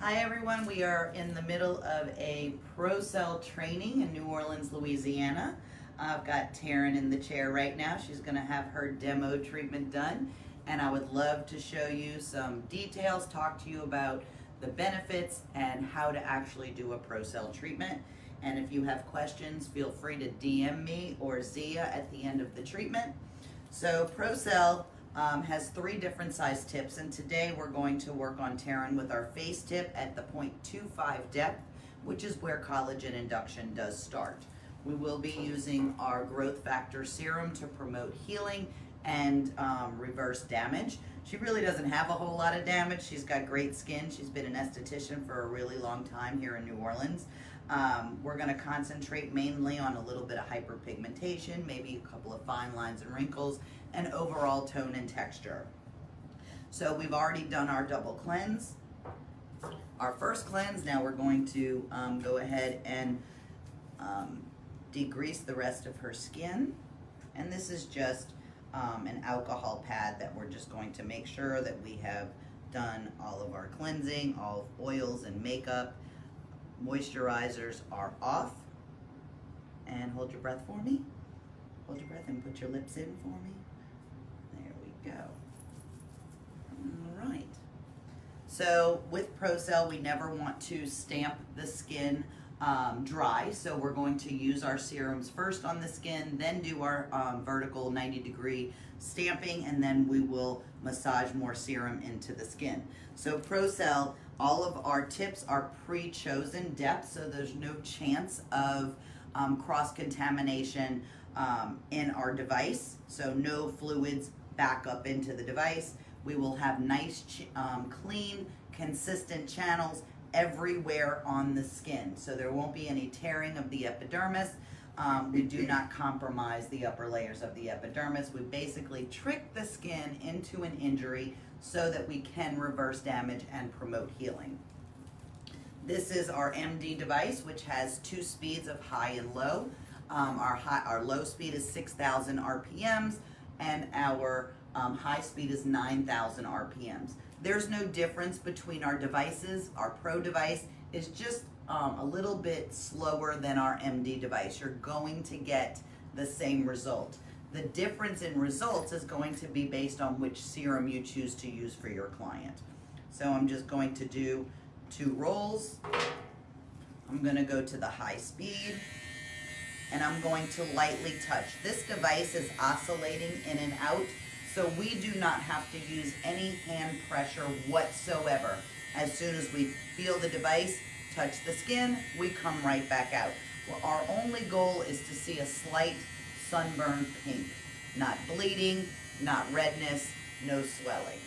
Hi everyone, we are in the middle of a Procell training in New Orleans, Louisiana. I've got Taryn in the chair right now. She's going to have her demo treatment done, and I would love to show you some details, talk to you about the benefits and how to actually do a Procell treatment. And if you have questions, feel free to DM me or Zia at the end of the treatment. So Procell has 3 different size tips, and today we're going to work on Taryn with our face tip at the 0.25 depth, which is where collagen induction does start. We will be using our growth factor serum to promote healing and reverse damage. She really doesn't have a whole lot of damage. She's got great skin. She's been an esthetician for a really long time here in New Orleans. We're going to concentrate mainly on a little bit of hyperpigmentation, maybe a couple of fine lines and wrinkles, and overall tone and texture. So we've already done our double cleanse. Our first cleanse, now we're going to go ahead and degrease the rest of her skin. And this is just an alcohol pad that we're just going to make sure that we have done all of our cleansing, all oils and makeup. Moisturizers are off. And hold your breath for me. Hold your breath and put your lips in for me. There we go. All right. So with Procell, we never want to stamp the skin dry. So we're going to use our serums first on the skin, then do our vertical 90-degree stamping, and then we will massage more serum into the skin. So Procell, all of our tips are pre-chosen depths, so there's no chance of cross-contamination in our device. So no fluids back up into the device. We will have nice, clean, consistent channels everywhere on the skin. So there won't be any tearing of the epidermis. We do not compromise the upper layers of the epidermis. We basically trick the skin into an injury so that we can reverse damage and promote healing. This is our MD device, which has 2 speeds of high and low. Our low speed is 6,000 RPMs, and our high speed is 9,000 RPMs. There's no difference between our devices. Our Pro device is just a little bit slower than our MD device. You're going to get the same result. The difference in results is going to be based on which serum you choose to use for your client. So I'm just going to do 2 rolls. I'm going to go to the high speed, and I'm going to lightly touch. This device is oscillating in and out, so we do not have to use any hand pressure whatsoever. As soon as we feel the device touch the skin, we come right back out. Well, our only goal is to see a slight sunburn pink, not bleeding, not redness, no swelling.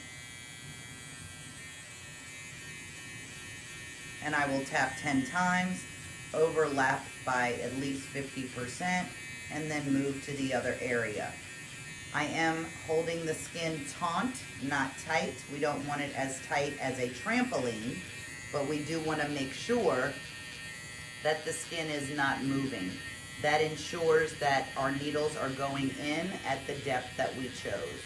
And I will tap 10 times, overlap by at least 50%, and then move to the other area. I am holding the skin taut, not tight. We don't want it as tight as a trampoline, but we do want to make sure that the skin is not moving. That ensures that our needles are going in at the depth that we chose.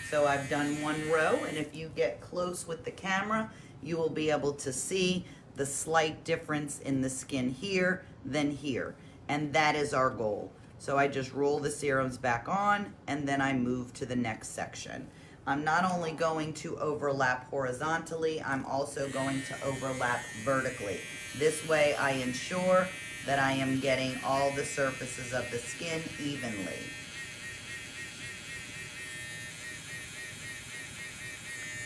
So I've done 1 row, and if you get close with the camera, you will be able to see the slight difference in the skin here than here. And that is our goal. So I just roll the serums back on, and then I move to the next section. I'm not only going to overlap horizontally, I'm also going to overlap vertically. This way I ensure that I am getting all the surfaces of the skin evenly.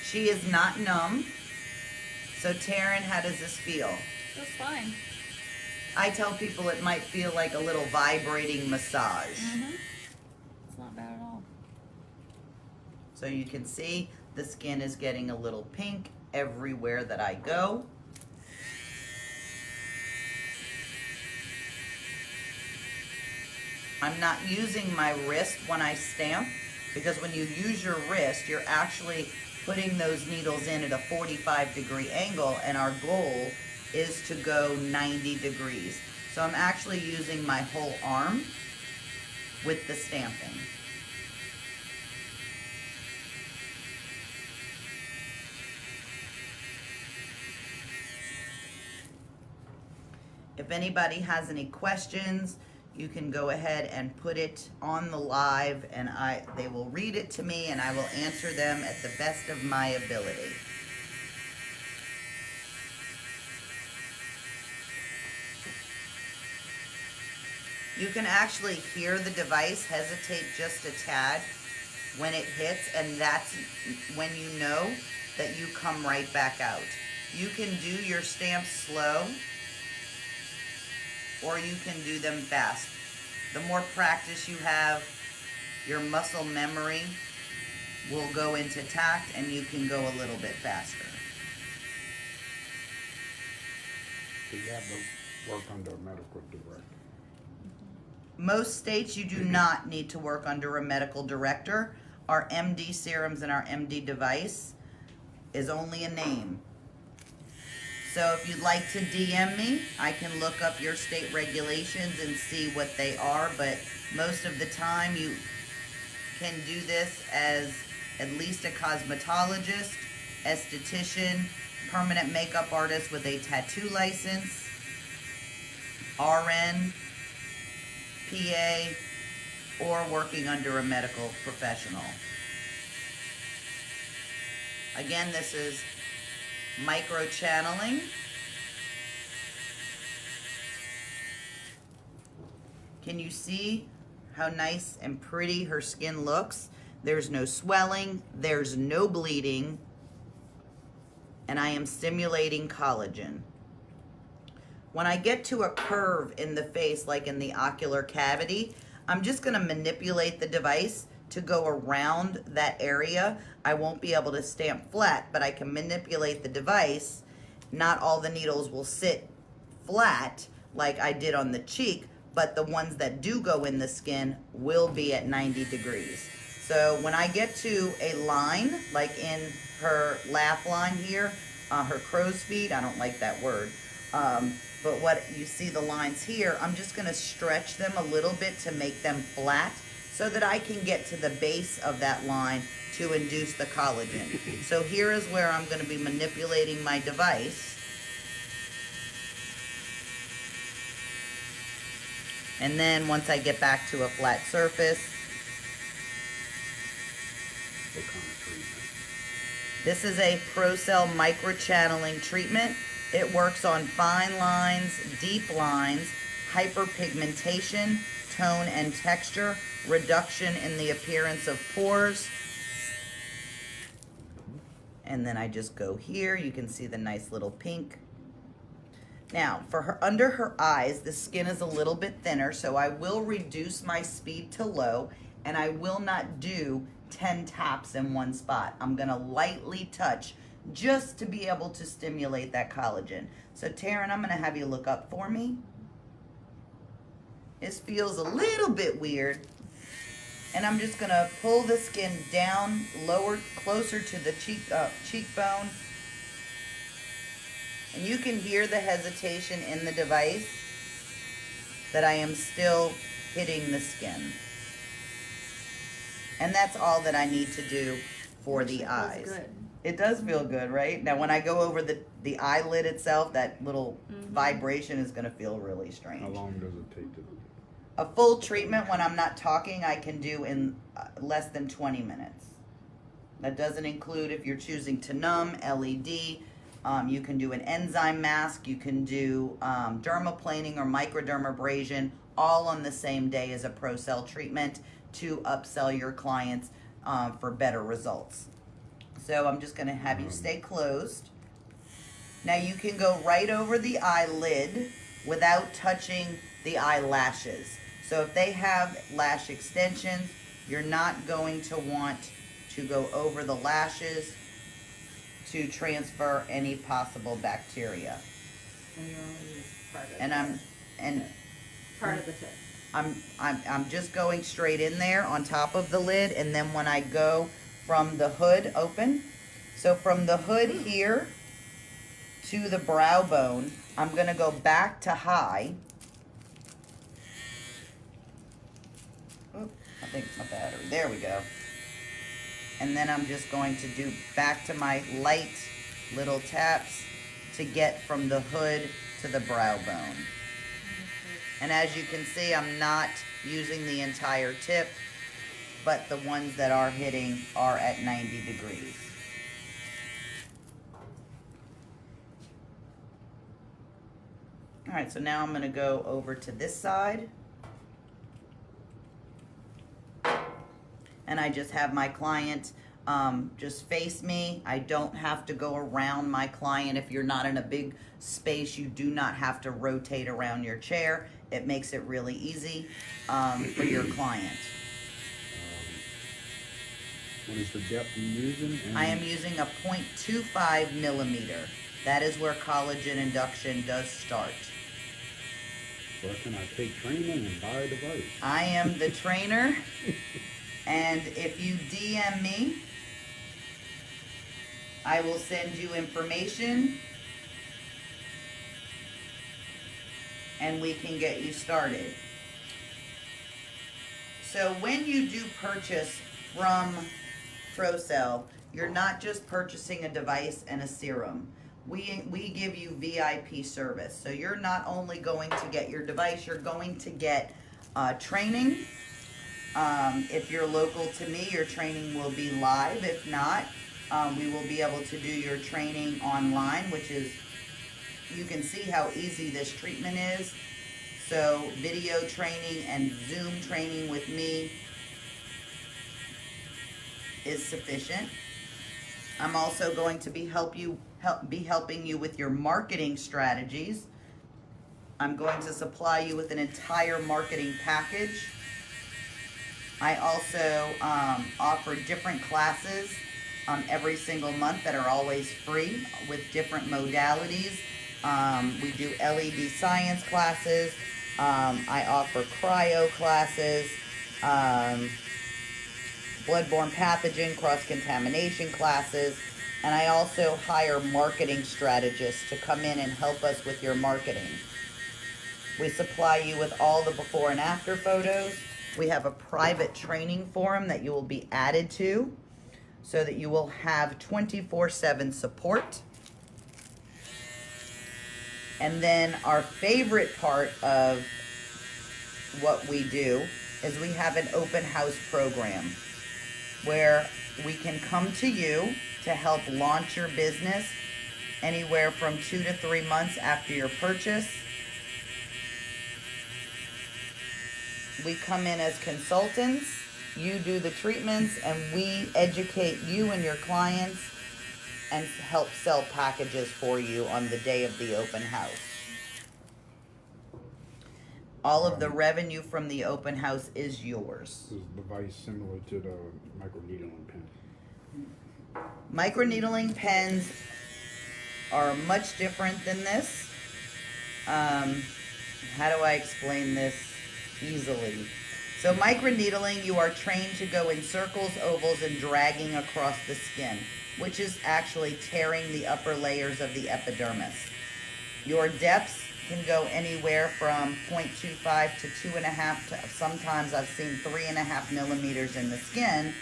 She is not numb. So Taryn, how does this feel? Feels fine. I tell people it might feel like a little vibrating massage. It's not bad at all. So you can see the skin is getting a little pink everywhere that I go. I'm not using my wrist when I stamp, because when you use your wrist, you're actually putting those needles in at a 45-degree angle, and our goal is to go 90 degrees. So I'm actually using my whole arm with the stamping. If anybody has any questions, you can go ahead and put it on the live, and they will read it to me, and I will answer them at the best of my ability. You can actually hear the device hesitate just a tad when it hits, and that's when you know that you come right back out. You can do your stamps slow, or you can do them fast. The more practice you have, your muscle memory will go into tact, and you can go a little bit faster. Do you have to work under a medical director? Most states you do not need to work under a medical director. Our MD serums and our MD device is only a name. So if you'd like to DM me, I can look up your state regulations and see what they are, but most of the time you can do this as at least a cosmetologist, esthetician, permanent makeup artist with a tattoo license, RN, PA, or working under a medical professional. Again, this is micro channeling. Can you see how nice and pretty her skin looks? There's no swelling, there's no bleeding, and I am stimulating collagen. When I get to a curve in the face, like in the ocular cavity, I'm just gonna manipulate the device to go around that area. I won't be able to stamp flat, but I can manipulate the device. Not all the needles will sit flat like I did on the cheek, but the ones that do go in the skin will be at 90 degrees. So when I get to a line, like in her laugh line here, her crow's feet, I don't like that word, but what you see the lines here, I'm just gonna stretch them a little bit to make them flat so that I can get to the base of that line to induce the collagen. So here is where I'm gonna be manipulating my device. And then once I get back to a flat surface, What kind of treatment? this is a Procell microchanneling treatment. It works on fine lines, deep lines, hyperpigmentation, tone and texture, reduction in the appearance of pores. And then I just go here. You can see the nice little pink. Now, for her, under her eyes, the skin is a little bit thinner, so I will reduce my speed to low, and I will not do 10 taps in one spot. I'm gonna lightly touch just to be able to stimulate that collagen. So Taryn, I'm gonna have you look up for me. This feels a little bit weird. And I'm just gonna pull the skin down, lower, closer to the cheekbone. And you can hear the hesitation in the device that I am still hitting the skin. And that's all that I need to do for the eyes. Good. It does feel good, right? Now when I go over the eyelid itself, that little vibration is gonna feel really strange. How long does it take to do? A full treatment when I'm not talking, I can do in less than 20 minutes. That doesn't include if you're choosing to numb, LED. You can do an enzyme mask. You can do dermaplaning or microdermabrasion all on the same day as a Procell treatment to upsell your clients for better results. So I'm just going to have you stay closed. Now you can go right over the eyelid without touching the eyelashes. So if they have lash extensions, you're not going to want to go over the lashes to transfer any possible bacteria. And you only use part of And it. Part of the tip. I'm just going straight in there on top of the lid, and then when I go from the hood open, so from the hood here to the brow bone, I'm gonna go back to high. Oop, I think it's my battery. There we go. And then I'm just going to do back to my light little taps to get from the hood to the brow bone. And as you can see, I'm not using the entire tip, but the ones that are hitting are at 90 degrees. All right, so now I'm gonna go over to this side. And I just have my client just face me. I don't have to go around my client. If you're not in a big space, you do not have to rotate around your chair. It makes it really easy for your client. What is the depth you're using? And I am using a 0.25 millimeter. That is where collagen induction does start. where can I take training and buy a device? I am the trainer. And if you DM me, I will send you information and we can get you started. So when you do purchase from Procell, you're not just purchasing a device and a serum. We give you VIP service. So you're not only going to get your device, you're going to get training. If you're local to me, your training will be live. If not, we will be able to do your training online, which is, you can see how easy this treatment is. So video training and Zoom training with me is sufficient. I'm also going to be helping you with your marketing strategies. I'm going to supply you with an entire marketing package. I also offer different classes every single month that are always free with different modalities. We do LED science classes. I offer cryo classes, bloodborne pathogen cross-contamination classes, and I also hire marketing strategists to come in and help us with your marketing. We supply you with all the before and after photos. We have a private training forum that you will be added to so that you will have 24/7 support. And then our favorite part of what we do is we have an open house program where we can come to you to help launch your business anywhere from 2 to 3 months after your purchase. We come in as consultants, you do the treatments, and we educate you and your clients and help sell packages for you on the day of the open house. All of the revenue from the open house is yours. Is the device similar to the microneedling pen? Microneedling pens are much different than this. How do I explain this easily? So microneedling, you are trained to go in circles, ovals, and dragging across the skin, which is actually tearing the upper layers of the epidermis. Your depths can go anywhere from 0.25 to 2.5 to sometimes I've seen 3.5 millimeters in the skin,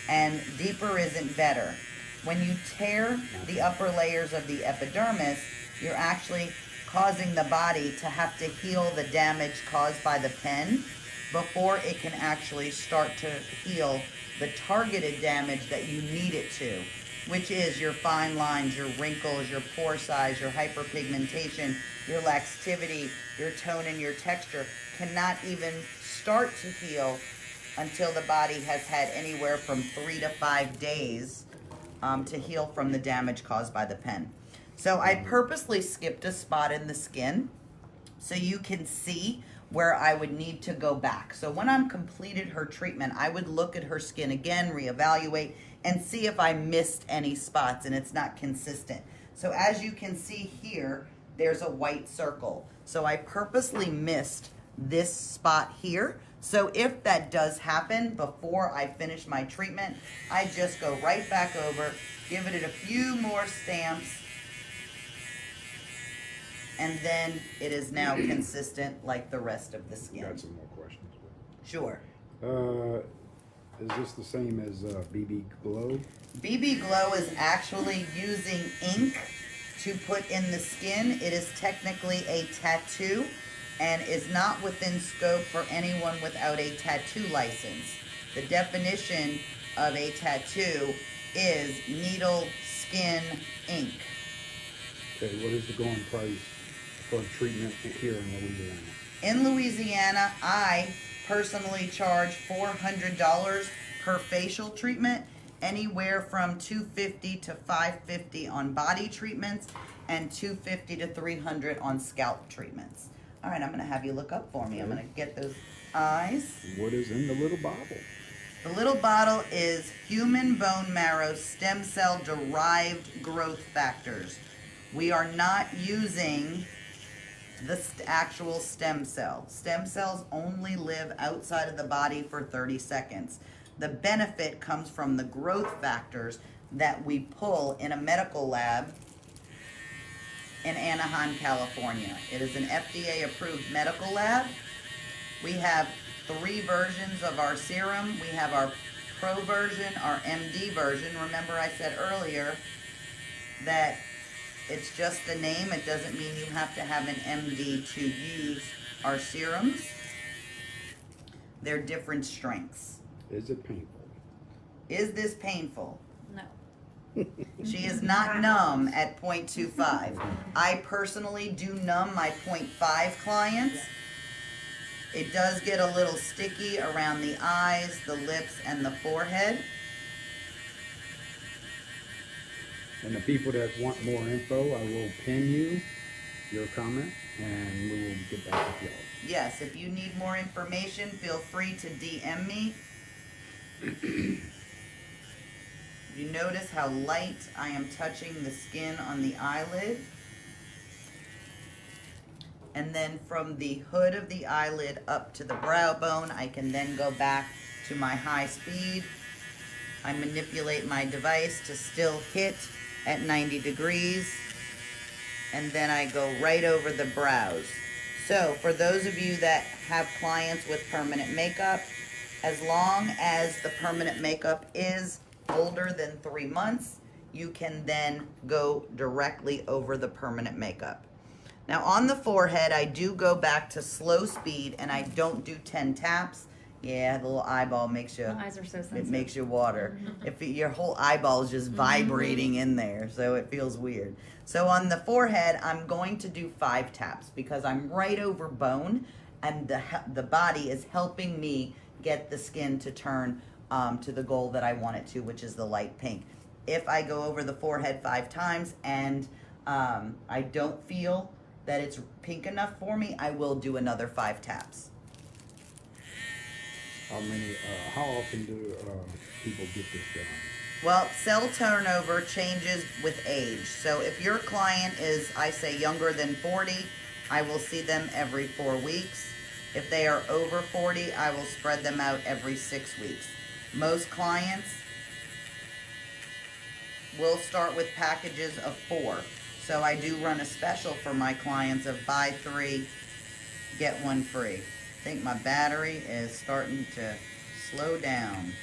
and deeper isn't better. When you tear the upper layers of the epidermis, you're actually causing the body to have to heal the damage caused by the pen before it can actually start to heal the targeted damage that you need it to, which is your fine lines, your wrinkles, your pore size, your hyperpigmentation, your laxivity, your tone, and your texture cannot even start to heal until the body has had anywhere from 3 to 5 days to heal from the damage caused by the pen. So I purposely skipped a spot in the skin so you can see where I would need to go back. So when I'm completed her treatment, I would look at her skin again, reevaluate, and see if I missed any spots and it's not consistent. So as you can see here, there's a white circle. So I purposely missed this spot here. So if that does happen before I finish my treatment, I just go right back over, give it a few more stamps, and then it is now consistent like the rest of the skin. Got some more questions. Sure. Is this the same as BB Glow? BB Glow is actually using ink to put in the skin. It is technically a tattoo, and is not within scope for anyone without a tattoo license. The definition of a tattoo is needle, skin, ink. Okay, what is the going price for treatment here in Louisiana? In Louisiana, I personally charge $400 per facial treatment, anywhere from $250 to $550 on body treatments, and $250 to $300 on scalp treatments. All right, I'm going to have you look up for me. I'm going to get those eyes. What is in the little bottle? The little bottle is human bone marrow stem cell derived growth factors. We are not using the actual stem cell. Stem cells only live outside of the body for 30 seconds. The benefit comes from the growth factors that we pull in a medical lab in Anaheim, California. It is an FDA approved medical lab. We have 3 versions of our serum. We have our Pro version, our MD version. Remember I said earlier that it's just the name. It doesn't mean you have to have an MD to use our serums. They're different strengths. Is it painful? Is this painful? No. She is not numb at 0.25. I personally do numb my 0.5 clients. It does get a little sticky around the eyes, the lips, and the forehead. And the people that want more info, I will pin you your comment, and we will get back with y'all. Yes, if you need more information, feel free to DM me. You notice how light I am touching the skin on the eyelid. And then from the hood of the eyelid up to the brow bone, I can then go back to my high speed. I manipulate my device to still hit at 90 degrees. And then I go right over the brows. So for those of you that have clients with permanent makeup, as long as the permanent makeup is older than 3 months, you can then go directly over the permanent makeup. Now on the forehead, I do go back to slow speed and I don't do 10 taps. Yeah, the little eyeball makes you, My eyes are so sensitive. it makes you water. Your whole eyeball is just vibrating in there, so it feels weird. So on the forehead, I'm going to do 5 taps because I'm right over bone, and the body is helping me get the skin to turn to the goal that I want it to, which is the light pink. If I go over the forehead 5 times and I don't feel that it's pink enough for me, I will do another 5 taps. How often do people get this done? Well, cell turnover changes with age. So if your client is, I say, younger than 40, I will see them every 4 weeks. If they are over 40, I will spread them out every 6 weeks. Most clients will start with packages of 4. So I do run a special for my clients of buy 3, get 1 free. I think my battery is starting to slow down.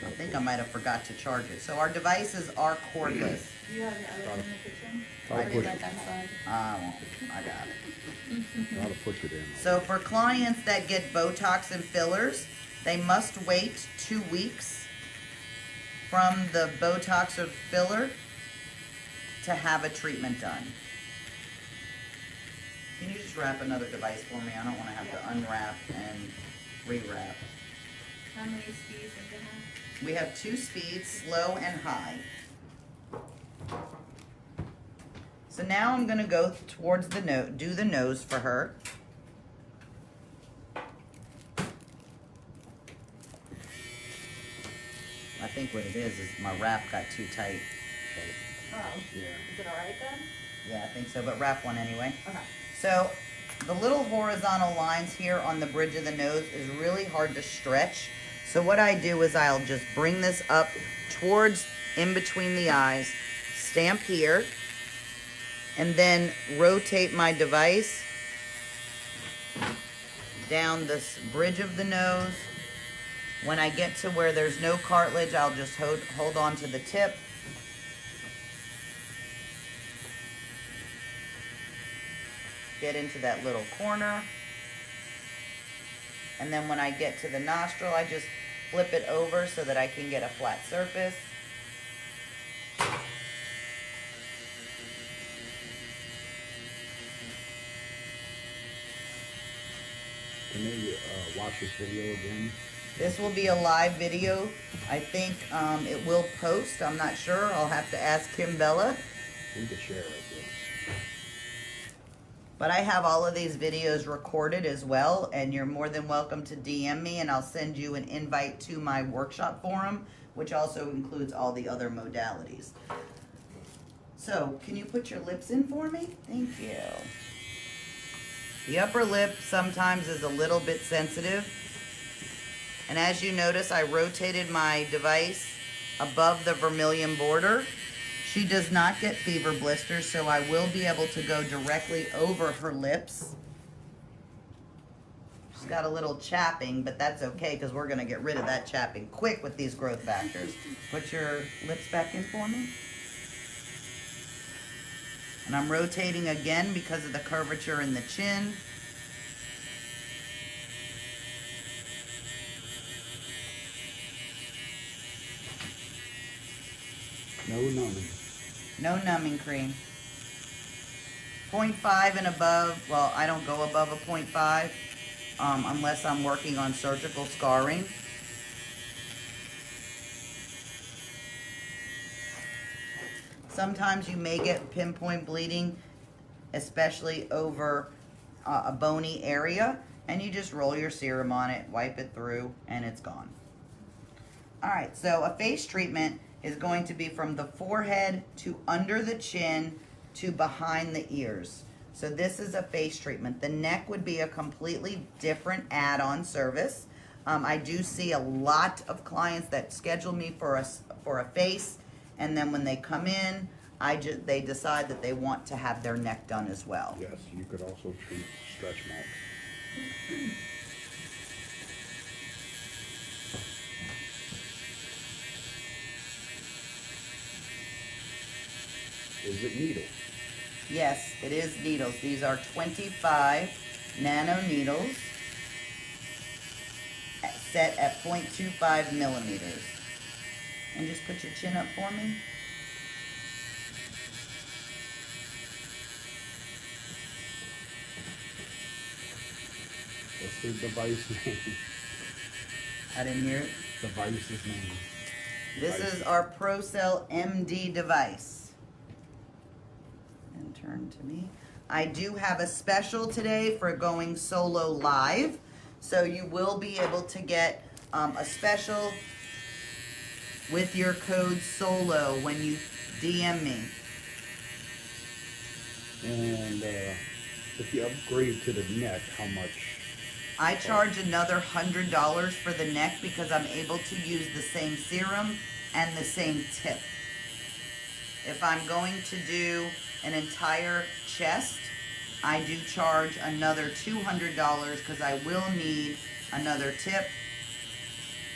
I think I might have forgot to charge it. So our devices are cordless. Do you have the other one in the kitchen? I'll I'll push be it. right outside. I won't. I got it. I'll push it in. So for clients that get Botox and fillers, they must wait 2 weeks from the Botox or filler to have a treatment done. Can you just wrap another device for me? I don't want to have to unwrap and rewrap. How many speeds does it have? We have 2 speeds, slow and high. So now I'm going to go towards the nose, do the nose for her. I think what it is my wrap got too tight. Oh, Yeah. is it alright then? Yeah, I think so, but wrap one anyway. Okay. So the little horizontal lines here on the bridge of the nose is really hard to stretch. So what I do is I'll just bring this up towards in between the eyes, stamp here, and then rotate my device down this bridge of the nose. When I get to where there's no cartilage, I'll just hold on to the tip. get into that little corner. And then when I get to the nostril, I just flip it over so that I can get a flat surface. Can they watch this video again? This will be a live video. I think it will post. I'm not sure. I'll have to ask Kim Bella. We could share it, yes. But I have all of these videos recorded as well, and you're more than welcome to DM me, and I'll send you an invite to my workshop forum, which also includes all the other modalities. So, can you put your lips in for me? Thank you. The upper lip sometimes is a little bit sensitive. And as you notice, I rotated my device above the vermilion border. She does not get fever blisters, so I will be able to go directly over her lips. She's got a little chapping, but that's okay because we're going to get rid of that chapping quick with these growth factors. Put your lips back in for me. And I'm rotating again because of the curvature in the chin. No numbing. No numbing cream. 0.5 and above, well, I don't go above a 0.5 unless I'm working on surgical scarring. Sometimes you may get pinpoint bleeding, especially over a bony area, and you just roll your serum on it, wipe it through, and it's gone. All right, so a face treatment is going to be from the forehead to under the chin to behind the ears. So this is a face treatment. The neck would be a completely different add-on service. I do see a lot of clients that schedule me for a face, and then when they come in, they decide that they want to have their neck done as well. Yes, you could also treat stretch marks. Is it needle? Yes, it is needles. These are 25 nano needles set at 0.25 millimeters. And just put your chin up for me. What's the device name? I didn't hear it. Device's name. This is our Procell MD device. And turn to me. I do have a special today for going solo live. So you will be able to get a special with your code SOLO when you DM me. And if you upgrade to the neck, how much? I charge another $100 for the neck because I'm able to use the same serum and the same tip. If I'm going to do an entire chest, I do charge another $200 because I will need another tip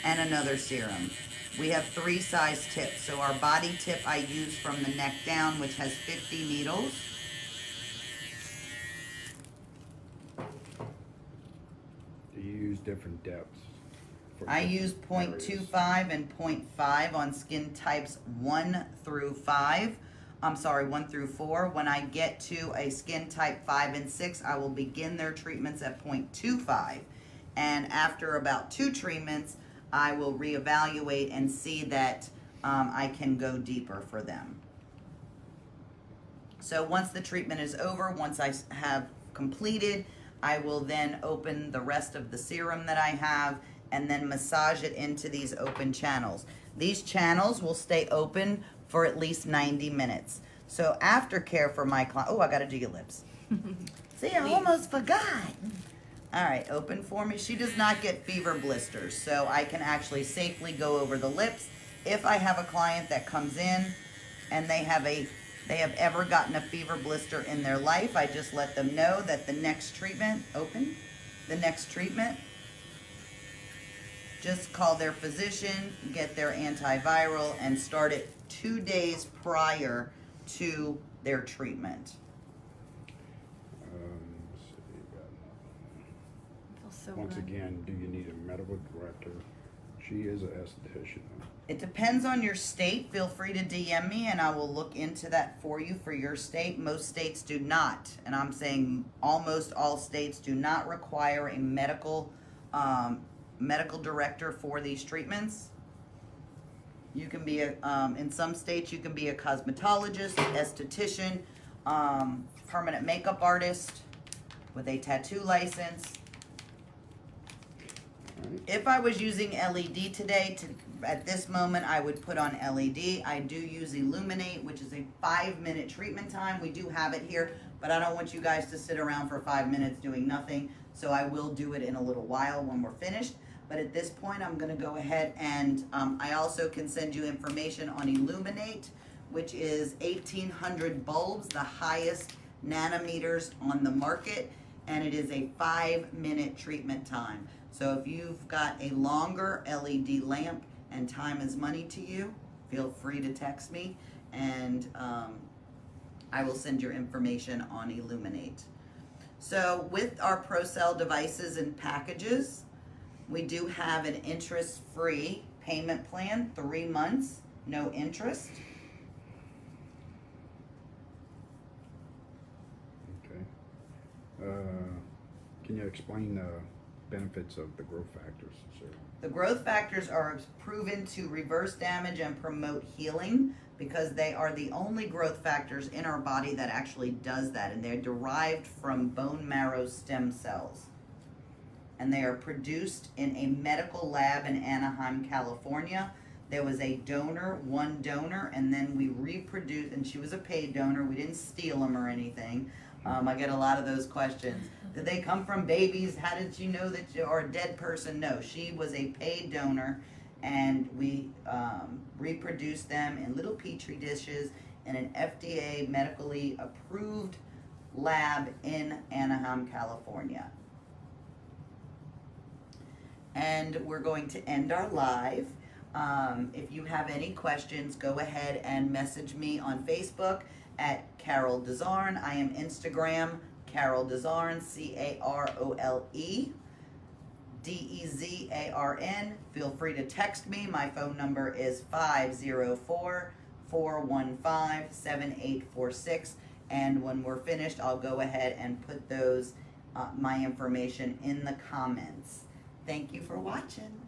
and another serum. We have 3 size tips. So our body tip I use from the neck down, which has 50 needles. Do you use different depths? I use 0.25 and 0.5 on skin types 1 through 5. I'm sorry, 1 through 4. When I get to a skin type 5 and 6, I will begin their treatments at 0.25. And after about 2 treatments, I will reevaluate and see that I can go deeper for them. So once the treatment is over, once I have completed, I will then open the rest of the serum that I have and then massage it into these open channels. These channels will stay open for at least 90 minutes. So aftercare for my client, oh, I gotta do your lips. See, I almost forgot. All right, open for me. She does not get fever blisters, so I can actually safely go over the lips. If I have a client that comes in and they have ever gotten a fever blister in their life, I just let them know that the next treatment, just call their physician, get their antiviral, and start it 2 days prior to their treatment. So Once good. again, do you need a medical director? She is an esthetician. It depends on your state. Feel free to DM me and I will look into that for you for your state. Most states do not, and I'm saying almost all states do not require a medical director for these treatments. You can be in some states you can be a cosmetologist, esthetician, permanent makeup artist with a tattoo license. Alright, If I was using LED today, at this moment, I would put on LED. I do use Illuminate, which is a 5-minute treatment time. We do have it here, but I don't want you guys to sit around for 5 minutes doing nothing. So I will do it in a little while when we're finished. But at this point, I'm going to go ahead and I also can send you information on Illuminate, which is 1,800 bulbs, the highest nanometers on the market, and it is a 5-minute treatment time. So if you've got a longer LED lamp and time is money to you, feel free to text me and I will send your information on Illuminate. So with our Procell devices and packages, we do have an interest-free payment plan, 3 months, no interest. okay. Can you explain the benefits of the growth factors, sir? The growth factors are proven to reverse damage and promote healing because they are the only growth factors in our body that actually does that, and they're derived from bone marrow stem cells. And they are produced in a medical lab in Anaheim, California. There was a donor, one donor, and then we reproduced, and she was a paid donor. We didn't steal them or anything. I get a lot of those questions. Did they come from babies? How did you know that you're a dead person? No, she was a paid donor, and we reproduced them in little petri dishes in an FDA medically approved lab in Anaheim, California. And we're going to end our live. If you have any questions, go ahead and message me on Facebook at Carole DeZarn. I am Instagram, Carole DeZarn, CaroleDezarn. Feel free to text me. My phone number is 504-415-7846. And when we're finished, I'll go ahead and put those, my information in the comments. Thank you for watching.